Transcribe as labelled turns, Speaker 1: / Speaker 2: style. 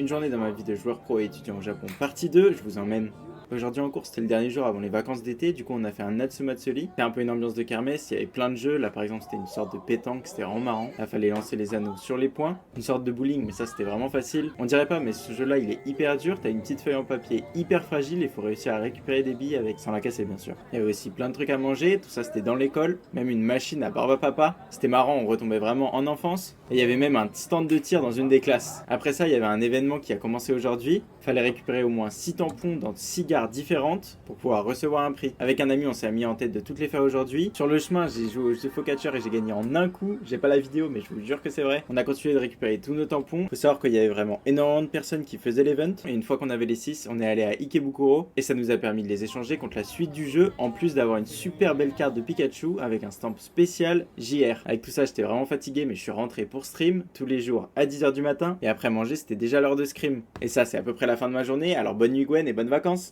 Speaker 1: une journée dans ma vie de joueur pro et étudiant au Japon partie 2, je vous emmène. Aujourd'hui en cours, c'était le dernier jour avant les vacances d'été, du coup on a fait un Natsumatsuri. C'était un peu une ambiance de kermesse, il y avait plein de jeux, là par exemple c'était une sorte de pétanque, c'était vraiment marrant. Là fallait lancer les anneaux sur les points, une sorte de bowling, mais ça c'était vraiment facile. On dirait pas, mais ce jeu là il est hyper dur, t'as une petite feuille en papier hyper fragile, il faut réussir à récupérer des billes avec, sans la casser bien sûr. Il y avait aussi plein de trucs à manger, tout ça c'était dans l'école, même une machine à barbe à papa. C'était marrant, on retombait vraiment en enfance. Et il y avait même un stand de tir dans une des classes. Après ça, il y avait un événement qui a commencé aujourd'hui. Fallait récupérer au moins 6 tampons dans 6 gares différentes pour pouvoir recevoir un prix. Avec un ami, on s'est mis en tête de toutes les faire aujourd'hui. Sur le chemin, j'ai joué au jeu Focatcher et j'ai gagné en un coup. J'ai pas la vidéo, mais je vous jure que c'est vrai. On a continué de récupérer tous nos tampons. Faut savoir qu'il y avait vraiment énormément de personnes qui faisaient l'event. Et une fois qu'on avait les 6, on est allé à Ikebukuro et ça nous a permis de les échanger contre la suite du jeu, en plus d'avoir une super belle carte de Pikachu avec un stamp spécial JR. Avec tout ça, j'étais vraiment fatigué, mais je suis rentré pour stream tous les jours à 10h du matin. Et après manger, c'était déjà l'heure de scrim. Et ça, c'est à peu près la fin de ma journée. Alors bonne nuit Gwen et bonnes vacances.